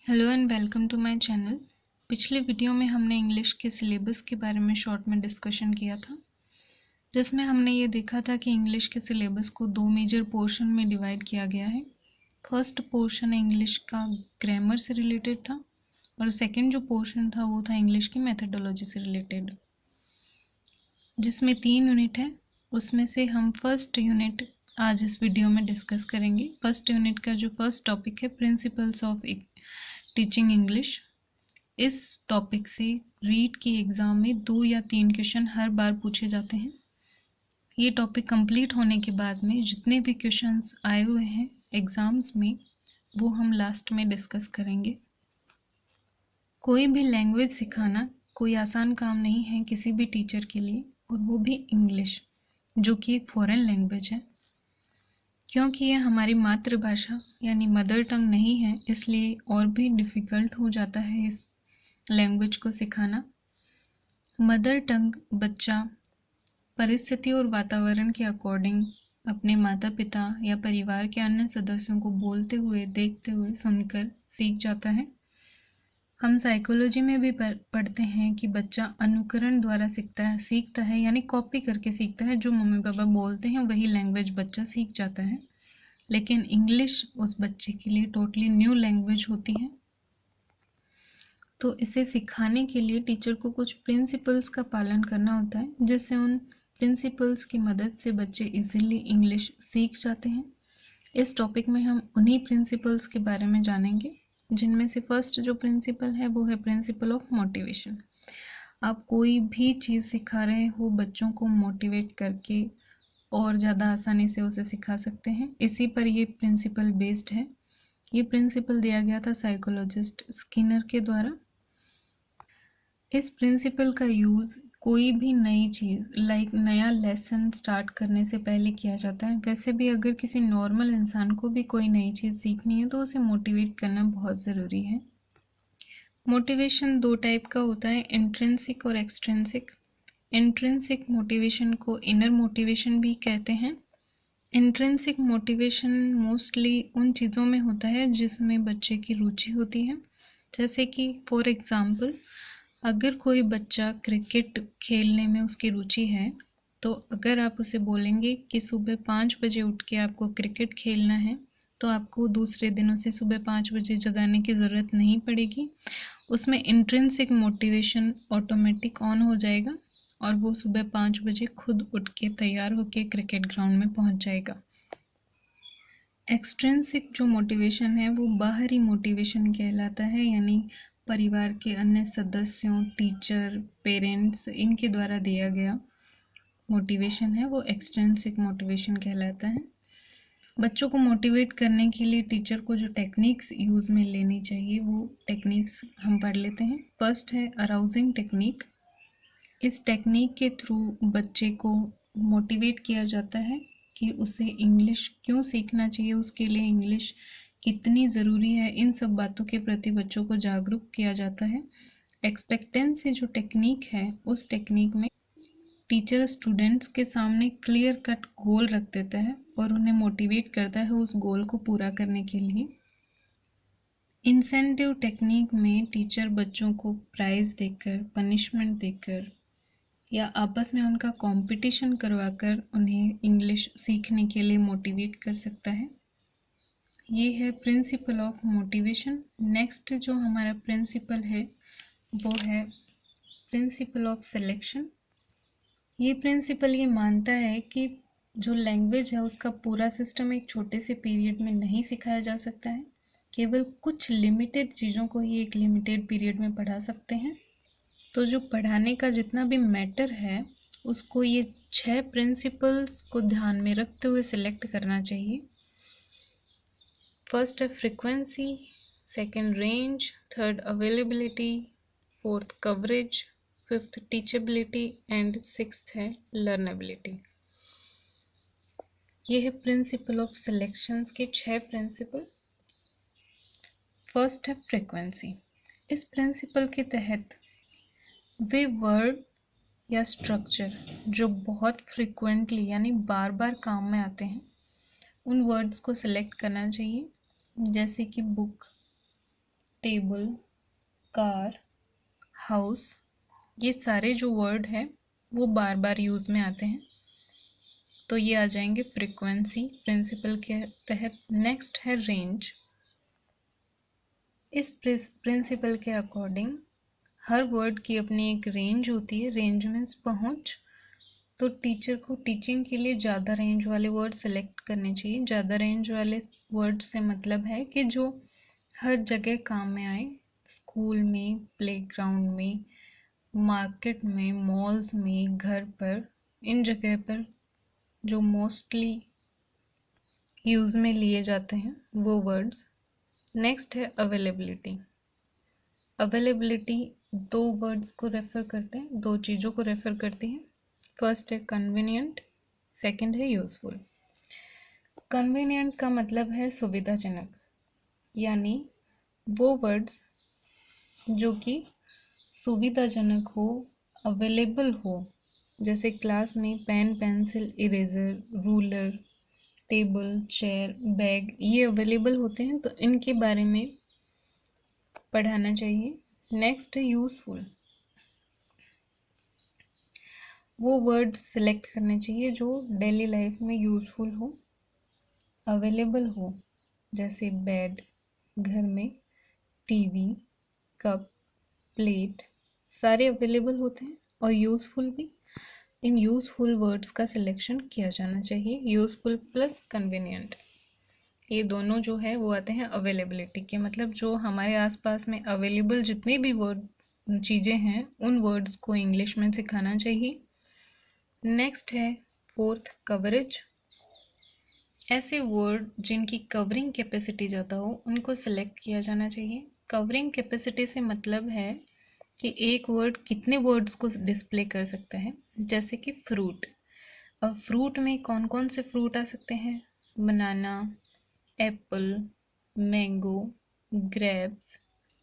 Hello and welcome to my channel. पिछले video में हमने इंग्लिश के सिलेबस के बारे में शॉर्ट में डिस्कशन किया था, जिसमें हमने ये देखा था कि इंग्लिश के सिलेबस को दो मेजर पोर्शन में डिवाइड किया गया है। फर्स्ट पोर्शन इंग्लिश का ग्रामर से रिलेटेड था और सेकंड जो पोर्शन था वो था इंग्लिश की मेथडोलॉजी से रिलेटेड, जिसमें 3 यूनिट है। उसमें से हम फर्स्ट यूनिट आज इस वीडियो में डिस्कस करेंगे। फर्स्ट यूनिट का जो फर्स्ट टॉपिक है प्रिंसिपल्स ऑफ टीचिंग इंग्लिश। इस टॉपिक से रीट की एग्ज़ाम में 2 या 3 क्वेश्चन हर बार पूछे जाते हैं। ये टॉपिक कंप्लीट होने के बाद में जितने भी क्वेश्चंस आए हुए हैं एग्ज़ाम्स में वो हम लास्ट में डिस्कस करेंगे। कोई भी लैंग्वेज सिखाना कोई आसान काम नहीं है किसी भी टीचर के लिए, और वो भी इंग्लिश, जो कि एक फॉरेन लैंग्वेज है। क्योंकि यह हमारी मातृभाषा यानी मदर टंग नहीं है, इसलिए और भी डिफ़िकल्ट हो जाता है इस लैंग्वेज को सिखाना। मदर टंग बच्चा परिस्थिति और वातावरण के अकॉर्डिंग अपने माता पिता या परिवार के अन्य सदस्यों को बोलते हुए, देखते हुए, सुनकर सीख जाता है। हम साइकोलॉजी में भी पढ़ते हैं कि बच्चा अनुकरण द्वारा सीखता है यानी कॉपी करके सीखता है। जो मम्मी पापा बोलते हैं वही लैंग्वेज बच्चा सीख जाता है। लेकिन इंग्लिश उस बच्चे के लिए टोटली न्यू लैंग्वेज होती है। तो इसे सिखाने के लिए टीचर को कुछ प्रिंसिपल्स का पालन करना होता है, जिससे उन प्रिंसिपल्स की मदद से बच्चे इजीली इंग्लिश सीख जाते हैं। इस टॉपिक में हम उन्हीं प्रिंसिपल्स के बारे में जानेंगे, जिनमें से फर्स्ट जो प्रिंसिपल है वो है प्रिंसिपल ऑफ मोटिवेशन। आप कोई भी चीज़ सिखा रहे हो बच्चों को मोटिवेट करके और ज़्यादा आसानी से उसे सिखा सकते हैं। इसी पर ये प्रिंसिपल बेस्ड है। ये प्रिंसिपल दिया गया था साइकोलॉजिस्ट स्किनर के द्वारा। इस प्रिंसिपल का यूज़ कोई भी नई चीज़ लाइक नया लेसन स्टार्ट करने से पहले किया जाता है। वैसे भी अगर किसी नॉर्मल इंसान को भी कोई नई चीज़ सीखनी है तो उसे मोटिवेट करना बहुत ज़रूरी है। मोटिवेशन 2 टाइप का होता है, इंट्रिंसिक और एक्सट्रिंसिक। इंट्रिंसिक मोटिवेशन को इनर मोटिवेशन भी कहते हैं। इंट्रिंसिक मोटिवेशन मोस्टली उन चीज़ों में होता है जिसमें बच्चे की रुचि होती है। जैसे कि फॉर एग्ज़ाम्पल, अगर कोई बच्चा क्रिकेट खेलने में उसकी रुचि है, तो अगर आप उसे बोलेंगे कि सुबह 5 बजे उठ के आपको क्रिकेट खेलना है, तो आपको दूसरे दिन उसे सुबह 5 बजे जगाने की ज़रूरत नहीं पड़ेगी। उसमें इंट्रिंसिक मोटिवेशन ऑटोमेटिक ऑन हो जाएगा और वो सुबह 5 बजे खुद उठ के तैयार होके क्रिकेट ग्राउंड में पहुंच जाएगा। एक्सट्रिंसिक जो मोटिवेशन है वो बाहरी मोटिवेशन कहलाता है, यानी परिवार के अन्य सदस्यों, टीचर, पेरेंट्स, इनके द्वारा दिया गया मोटिवेशन है वो एक्सट्रिंसिक मोटिवेशन कहलाता है। बच्चों को मोटिवेट करने के लिए टीचर को जो टेक्निक्स यूज़ में लेनी चाहिए वो टेक्निक्स हम पढ़ लेते हैं। फर्स्ट है अराउजिंग टेक्निक। इस टेक्निक के थ्रू बच्चे को मोटिवेट किया जाता है कि उसे इंग्लिश क्यों सीखना चाहिए, उसके लिए इंग्लिश कितनी ज़रूरी है, इन सब बातों के प्रति बच्चों को जागरूक किया जाता है। एक्सपेक्टेंसी जो टेक्निक है, उस टेक्निक में टीचर स्टूडेंट्स के सामने क्लियर कट गोल रख देता है और उन्हें मोटिवेट करता है उस गोल को पूरा करने के लिए। इंसेंटिव टेक्निक में टीचर बच्चों को प्राइज़ देकर, पनिशमेंट देकर या आपस में उनका कंपटीशन करवाकर उन्हें इंग्लिश सीखने के लिए मोटिवेट कर सकता है। ये है प्रिंसिपल ऑफ मोटिवेशन। नेक्स्ट जो हमारा प्रिंसिपल है वो है प्रिंसिपल ऑफ सिलेक्शन। ये प्रिंसिपल ये मानता है कि जो लैंग्वेज है उसका पूरा सिस्टम एक छोटे से पीरियड में नहीं सिखाया जा सकता है। केवल कुछ लिमिटेड चीज़ों को ही एक लिमिटेड पीरियड में पढ़ा सकते हैं। तो जो पढ़ाने का जितना भी मैटर है उसको ये 6 प्रिंसिपल्स को ध्यान में रखते हुए सिलेक्ट करना चाहिए। फर्स्ट है frequency, second range, third availability, fourth coverage, fifth teachability and sixth है लर्नेबिलिटी। ये है प्रिंसिपल ऑफ सिलेक्शंस के 6 प्रिंसिपल। फर्स्ट है फ्रीक्वेंसी। इस प्रिंसिपल के तहत वे वर्ड या स्ट्रक्चर जो बहुत फ्रिक्वेंटली यानी बार बार काम में आते हैं उन वर्ड्स को सिलेक्ट करना चाहिए, जैसे कि बुक, टेबल, कार, हाउस, ये सारे जो वर्ड है वो बार बार यूज़ में आते हैं, तो ये आ जाएंगे फ्रीक्वेंसी प्रिंसिपल के तहत। नेक्स्ट है रेंज। इस प्रिंसिपल के अकॉर्डिंग हर वर्ड की अपनी एक रेंज होती है। रेंज मीन्स पहुंच। तो टीचर को टीचिंग के लिए ज़्यादा रेंज वाले वर्ड सेलेक्ट करने चाहिए। ज़्यादा रेंज वाले वर्ड से मतलब है कि जो हर जगह काम में आए, स्कूल में, प्लेग्राउंड में, मार्केट में, मॉल्स में, घर पर, इन जगह पर जो मोस्टली यूज़ में लिए जाते हैं वो वर्ड्स। नेक्स्ट है अवेलेबिलिटी। अवेलेबिलिटी दो वर्ड्स को रेफर करते हैं, दो चीज़ों को रेफर करती है। फर्स्ट है कन्वीनियंट, सेकंड है यूज़फुल। कन्वीनियंट का मतलब है सुविधाजनक, यानी वो वर्ड्स जो कि सुविधाजनक हो, अवेलेबल हो, जैसे क्लास में pen, pencil, eraser, ruler, table, chair, bag, ये अवेलेबल होते हैं, तो इनके बारे में पढ़ाना चाहिए। नेक्स्ट है यूज़फुल। वो वर्ड सिलेक्ट करने चाहिए जो डेली लाइफ में यूज़फुल हो, अवेलेबल हो, जैसे बेड, घर में टीवी, कप, प्लेट, सारे अवेलेबल होते हैं और यूज़फुल भी। इन यूज़फुल वर्ड्स का सिलेक्शन किया जाना चाहिए। यूज़फुल प्लस कन्वीनियंट, ये दोनों जो है वो आते हैं अवेलेबिलिटी के, मतलब जो हमारे आसपास में अवेलेबल जितने भी वर्ड चीज़ें हैं उन वर्ड्स को इंग्लिश में सिखाना चाहिए। नेक्स्ट है फोर्थ, कवरेज। ऐसे वर्ड जिनकी कवरिंग कैपेसिटी ज़्यादा हो उनको सेलेक्ट किया जाना चाहिए। कवरिंग कैपेसिटी से मतलब है कि एक वर्ड कितने वर्ड्स को डिस्प्ले कर सकता है। जैसे कि फ्रूट। अब फ्रूट में कौन कौन से फ्रूट आ सकते हैं? बनाना, एप्पल, मैंगो, ग्रेप्स,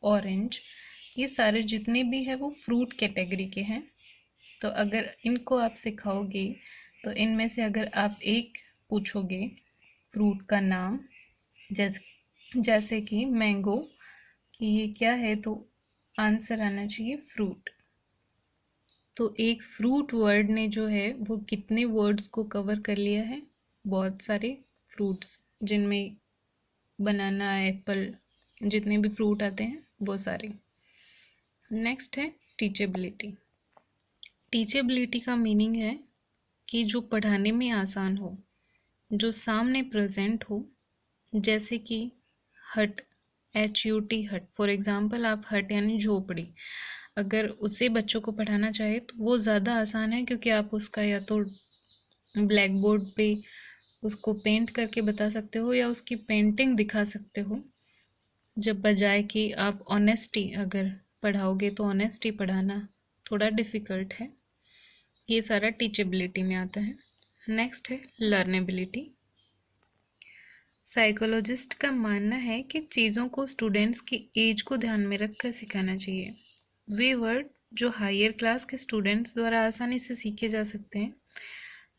ऑरेंज, ये सारे जितने भी हैं वो फ्रूट कैटेगरी के हैं। तो अगर इनको आप सिखाओगे तो इनमें से अगर आप एक पूछोगे फ्रूट का नाम, जैसे कि मैंगो, कि ये क्या है, तो आंसर आना चाहिए फ्रूट। तो एक फ्रूट वर्ड ने जो है वो कितने वर्ड्स को कवर कर लिया है? बहुत सारे फ्रूट्स, जिनमें बनाना, एप्पल, जितने भी फ्रूट आते हैं वो सारे। नेक्स्ट है टीचेबिलिटी। टीचेबिलिटी का मीनिंग है कि जो पढ़ाने में आसान हो, जो सामने प्रेजेंट हो, जैसे कि हट, HUT, हट। फॉर एग्जाम्पल आप हट यानी झोपड़ी, अगर उसे बच्चों को पढ़ाना चाहे तो वो ज़्यादा आसान है, क्योंकि आप उसका या तो ब्लैक बोर्ड पे उसको पेंट करके बता सकते हो या उसकी पेंटिंग दिखा सकते हो, जब बजाय कि आप ऑनेस्टी अगर पढ़ाओगे तो ऑनेस्टी पढ़ाना थोड़ा डिफ़िकल्ट है। ये सारा टीचेबिलिटी में आता है। नेक्स्ट है लर्नेबिलिटी। साइकोलॉजिस्ट का मानना है कि चीज़ों को स्टूडेंट्स की एज को ध्यान में रखकर सिखाना चाहिए। वे वर्ड जो हायर क्लास के स्टूडेंट्स द्वारा आसानी से सीखे जा सकते हैं,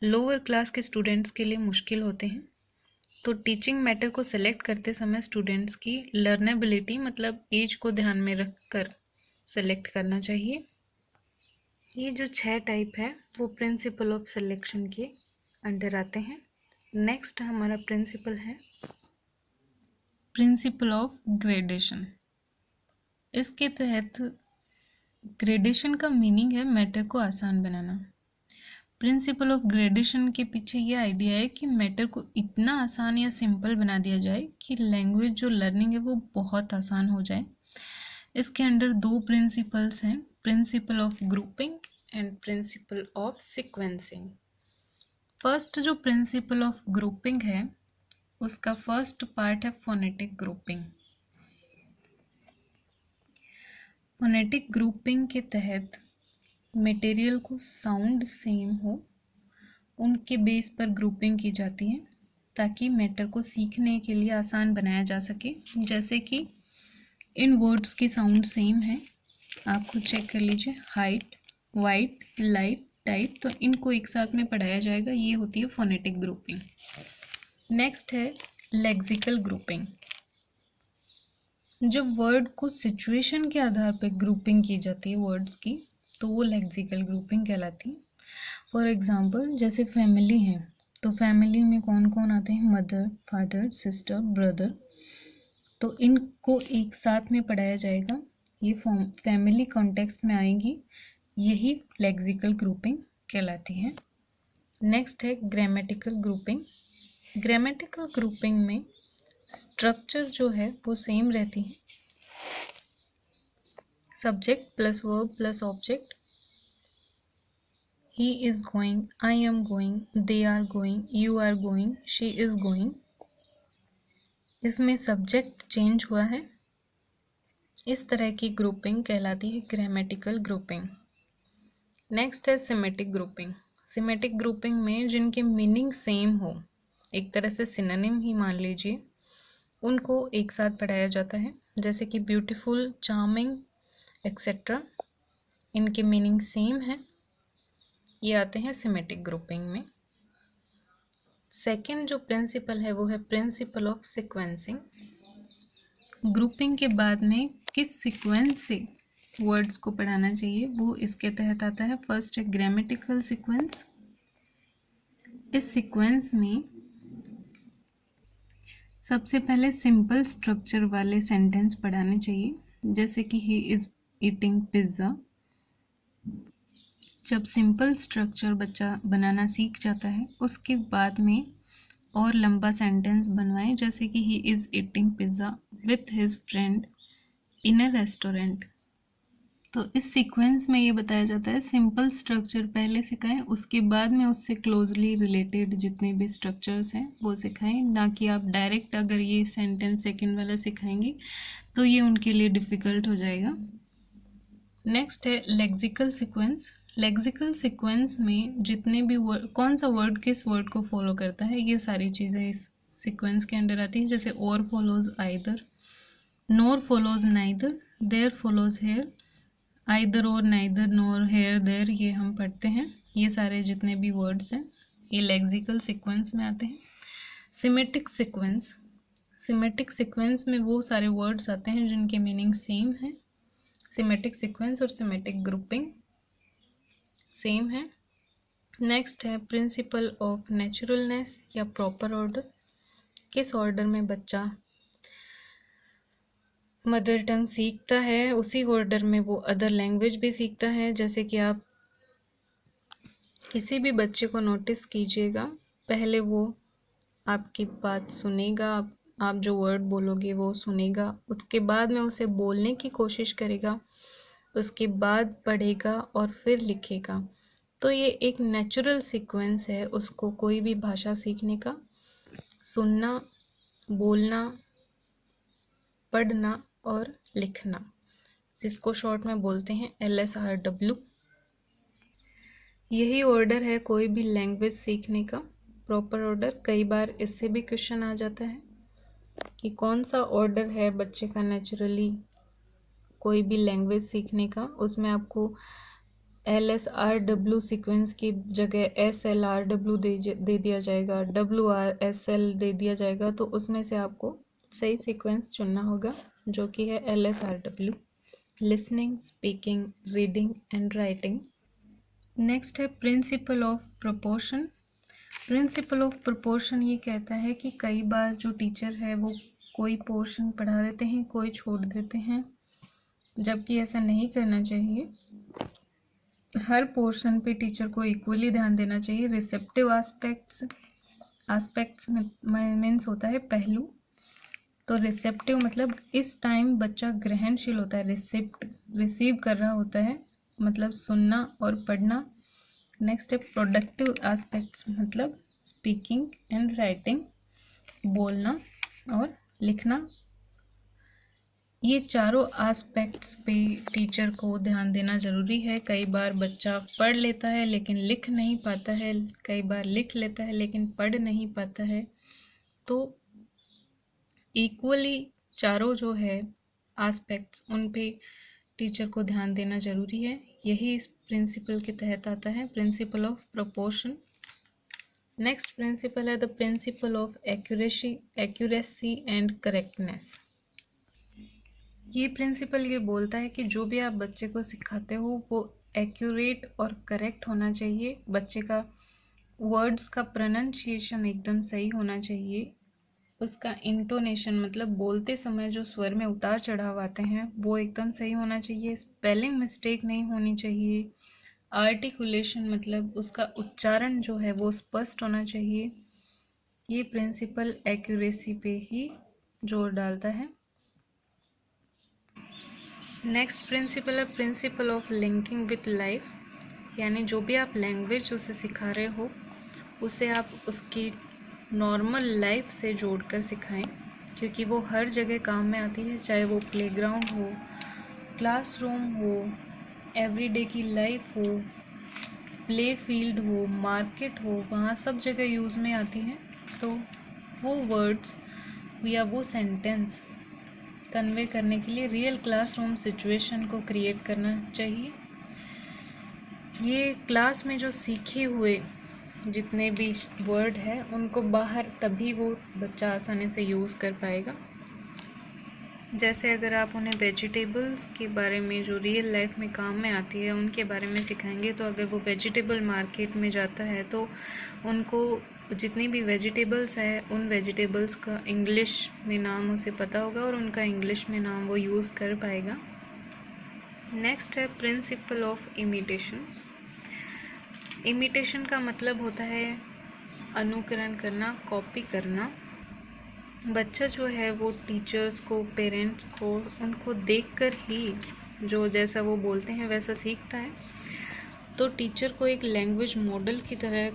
लोअर क्लास के स्टूडेंट्स के लिए मुश्किल होते हैं। तो टीचिंग मैटर को सेलेक्ट करते समय स्टूडेंट्स की लर्नेबिलिटी मतलब एज को ध्यान में रखकर सेलेक्ट करना चाहिए। ये जो 6 टाइप है वो प्रिंसिपल ऑफ सिलेक्शन के अंडर आते हैं। नेक्स्ट हमारा प्रिंसिपल है प्रिंसिपल ऑफ ग्रेडेशन। इसके तहत ग्रेडेशन का मीनिंग है मैटर को आसान बनाना। प्रिंसिपल ऑफ ग्रेडेशन के पीछे ये आइडिया है कि मैटर को इतना आसान या सिंपल बना दिया जाए कि लैंग्वेज जो लर्निंग है वो बहुत आसान हो जाए। इसके अंडर 2 प्रिंसिपल्स हैं, principle of grouping and principle of sequencing. First जो प्रिंसिपल ऑफ ग्रुपिंग है उसका फर्स्ट पार्ट है फोनेटिक ग्रुपिंग। फोनेटिक ग्रुपिंग के तहत मटेरियल को साउंड सेम हो उनके बेस पर ग्रुपिंग की जाती है, ताकि मैटर को सीखने के लिए आसान बनाया जा सके। जैसे कि इन वर्ड्स की साउंड सेम है, आप खुद चेक कर लीजिए, हाइट, वाइट, लाइट, टाइट, तो इनको एक साथ में पढ़ाया जाएगा। ये होती है फोनेटिक ग्रुपिंग। नेक्स्ट है लेक्सिकल ग्रुपिंग। जब वर्ड को सिचुएशन के आधार पर ग्रुपिंग की जाती है वर्ड्स की, तो वो लेक्सिकल ग्रुपिंग कहलाती है। फॉर एग्जांपल जैसे फैमिली है, तो फैमिली में कौन कौन आते हैं? Mother, father, sister, brother. तो इनको एक साथ में पढ़ाया जाएगा, ये फॉर्म फैमिली कॉन्टेक्स्ट में आएंगी, यही लेक्सिकल ग्रुपिंग कहलाती है। नेक्स्ट है ग्रामेटिकल ग्रुपिंग। ग्रामेटिकल ग्रुपिंग में स्ट्रक्चर जो है वो सेम रहती है, subject plus verb plus object. He is going, I am going, they are going, you are going, she is going. इसमें सब्जेक्ट चेंज हुआ है। इस तरह की ग्रुपिंग कहलाती है ग्रामेटिकल ग्रुपिंग। नेक्स्ट है सिमेटिक ग्रुपिंग। सिमेटिक ग्रुपिंग में जिनके मीनिंग सेम हो, एक तरह से सिनोनिम ही मान लीजिए, उनको एक साथ पढ़ाया जाता है, जैसे कि ब्यूटीफुल, चार्मिंग एक्सेट्रा। इनके मीनिंग सेम है, ये आते हैं सिमेटिक ग्रुपिंग में। सेकंड जो प्रिंसिपल है वो है प्रिंसिपल ऑफ सीक्वेंसिंग। ग्रुपिंग के बाद में किस सीक्वेंस से वर्ड्स को पढ़ाना चाहिए वो इसके तहत आता है। फर्स्ट है ग्रामेटिकल सीक्वेंस। इस सीक्वेंस में सबसे पहले सिंपल स्ट्रक्चर वाले सेंटेंस पढ़ाने चाहिए, जैसे कि ही इज ईटिंग पिज्ज़ा। जब सिंपल स्ट्रक्चर बच्चा बनाना सीख जाता है, उसके बाद में और लंबा सेंटेंस बनवाएं, जैसे कि he is eating pizza with his friend in a restaurant. तो इस सीक्वेंस में ये बताया जाता है सिंपल स्ट्रक्चर पहले सिखाएं, उसके बाद में उससे क्लोजली रिलेटेड जितने भी स्ट्रक्चर्स हैं वो सिखाएं, ना कि आप डायरेक्ट अगर ये सेंटेंस सेकंड वाला सिखाएंगे तो ये उनके लिए डिफ़िकल्ट हो जाएगा। नेक्स्ट है लेक्सिकल सीक्वेंस। लेक्सिकल सीक्वेंस में जितने भी वर्ड, कौन सा वर्ड किस वर्ड को फॉलो करता है, ये सारी चीज़ें इस सीक्वेंस के अंडर आती हैं। जैसे or follows either, nor follows neither, there follows here, either or neither nor here there, ये हम पढ़ते हैं। ये सारे जितने भी वर्ड्स हैं ये लेक्सिकल सीक्वेंस में आते हैं। Semantic sequence. सिमेटिक सीक्वेंस में वो सारे वर्ड्स आते हैं जिनके मीनिंग सेम है। सिमेटिक सीक्वेंस और सिमेटिक ग्रुपिंग सेम है। नेक्स्ट है प्रिंसिपल ऑफ नेचुरलनेस या प्रॉपर ऑर्डर। किस ऑर्डर में बच्चा मदर टंग सीखता है, उसी ऑर्डर में वो अदर लैंग्वेज भी सीखता है। जैसे कि आप किसी भी बच्चे को नोटिस कीजिएगा, पहले वो आपकी बात सुनेगा, आप जो वर्ड बोलोगे वो सुनेगा, उसके बाद में उसे बोलने की कोशिश करेगा, उसके बाद पढ़ेगा और फिर लिखेगा। तो ये एक नेचुरल सीक्वेंस है उसको कोई भी भाषा सीखने का, सुनना, बोलना, पढ़ना और लिखना, जिसको शॉर्ट में बोलते हैं LSRW। यही ऑर्डर है कोई भी लैंग्वेज सीखने का, प्रॉपर ऑर्डर। कई बार इससे भी क्वेश्चन आ जाता है कि कौन सा ऑर्डर है बच्चे का नेचुरली कोई भी लैंग्वेज सीखने का। उसमें आपको LSRW सीक्वेंस की जगह SLRW दे दिया जाएगा, WRSL दे दिया जाएगा। तो उसमें से आपको सही सीक्वेंस चुनना होगा, जो कि है LSRW, listening, speaking, reading and writing. Next है principle of proportion. Principle of proportion ये कहता है कि कई बार जो टीचर है वो कोई पोर्शन पढ़ा देते हैं, कोई छोड़ देते हैं, जबकि ऐसा नहीं करना चाहिए। हर पोर्शन पे टीचर को इक्वली ध्यान देना चाहिए। रिसेप्टिव एस्पेक्ट्स मीन्स होता है पहलू। तो रिसेप्टिव मतलब इस टाइम बच्चा ग्रहणशील होता है, रिसीव कर रहा होता है, मतलब सुनना और पढ़ना। नेक्स्ट है प्रोडक्टिव एस्पेक्ट्स, मतलब स्पीकिंग एंड राइटिंग, बोलना और लिखना। ये चारों एस्पेक्ट्स पे टीचर को ध्यान देना ज़रूरी है। कई बार बच्चा पढ़ लेता है लेकिन लिख नहीं पाता है, कई बार लिख लेता है लेकिन पढ़ नहीं पाता है। तो इक्वली चारों जो है एस्पेक्ट्स, उन पे टीचर को ध्यान देना ज़रूरी है। यही इस प्रिंसिपल के तहत आता है, principle of proportion. Next principle है the principle of accuracy and correctness. ये प्रिंसिपल ये बोलता है कि जो भी आप बच्चे को सिखाते हो वो एक्यूरेट और करेक्ट होना चाहिए। बच्चे का वर्ड्स का प्रोनंसिएशन एकदम सही होना चाहिए। उसका इंटोनेशन मतलब बोलते समय जो स्वर में उतार चढ़ाव आते हैं वो एकदम सही होना चाहिए। स्पेलिंग मिस्टेक नहीं होनी चाहिए। आर्टिकुलेशन मतलब उसका उच्चारण जो है वो स्पष्ट होना चाहिए। ये प्रिंसिपल एक्यूरेसी पे ही जोर डालता है। नेक्स्ट प्रिंसिपल है principle of linking with life, यानी जो भी आप लैंग्वेज उसे सिखा रहे हो उसे आप उसकी नॉर्मल लाइफ से जोड़कर सिखाएं, क्योंकि वो हर जगह काम में आती है, चाहे वो प्लेग्राउंड हो, क्लासरूम हो, एवरीडे की लाइफ हो, प्ले फील्ड हो, मार्केट हो, वहाँ सब जगह यूज़ में आती हैं। तो वो वर्ड्स या वो सेंटेंस कन्वे करने के लिए रियल क्लासरूम सिचुएशन को क्रिएट करना चाहिए। ये क्लास में जो सीखे हुए जितने भी वर्ड है उनको बाहर तभी वो बच्चा आसानी से यूज़ कर पाएगा। जैसे अगर आप उन्हें वेजिटेबल्स के बारे में जो रियल लाइफ में काम में आती है उनके बारे में सिखाएंगे, तो अगर वो वेजिटेबल मार्केट में जाता है तो उनको जितनी भी वेजिटेबल्स है उन वेजिटेबल्स का इंग्लिश में नाम उसे पता होगा और उनका इंग्लिश में नाम वो यूज़ कर पाएगा। नेक्स्ट है प्रिंसिपल ऑफ इमिटेशन। इमिटेशन का मतलब होता है अनुकरण करना, कॉपी करना। बच्चा जो है वो टीचर्स को, पेरेंट्स को, उनको देखकर ही जो जैसा वो बोलते हैं वैसा सीखता है। तो टीचर को एक लैंग्वेज मॉडल की तरह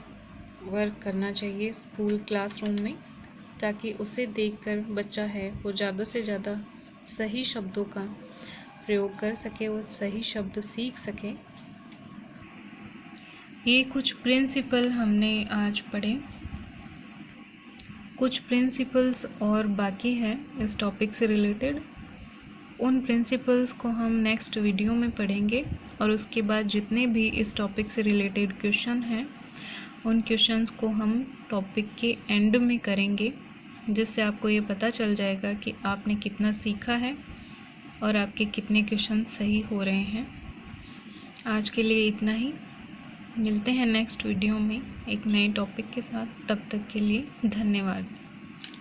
वर्क करना चाहिए स्कूल क्लासरूम में, ताकि उसे देखकर बच्चा है वो ज़्यादा से ज़्यादा सही शब्दों का प्रयोग कर सके और सही शब्द सीख सके। ये कुछ प्रिंसिपल हमने आज पढ़े। कुछ प्रिंसिपल्स और बाकी हैं इस टॉपिक से रिलेटेड। उन प्रिंसिपल्स को हम नेक्स्ट वीडियो में पढ़ेंगे और उसके बाद जितने भी इस टॉपिक से रिलेटेड क्वेश्चन हैं उन क्वेश्चंस को हम टॉपिक के एंड में करेंगे, जिससे आपको ये पता चल जाएगा कि आपने कितना सीखा है और आपके कितने क्वेश्चन सही हो रहे हैं। आज के लिए इतना ही। मिलते हैं नेक्स्ट वीडियो में एक नए टॉपिक के साथ। तब तक के लिए धन्यवाद।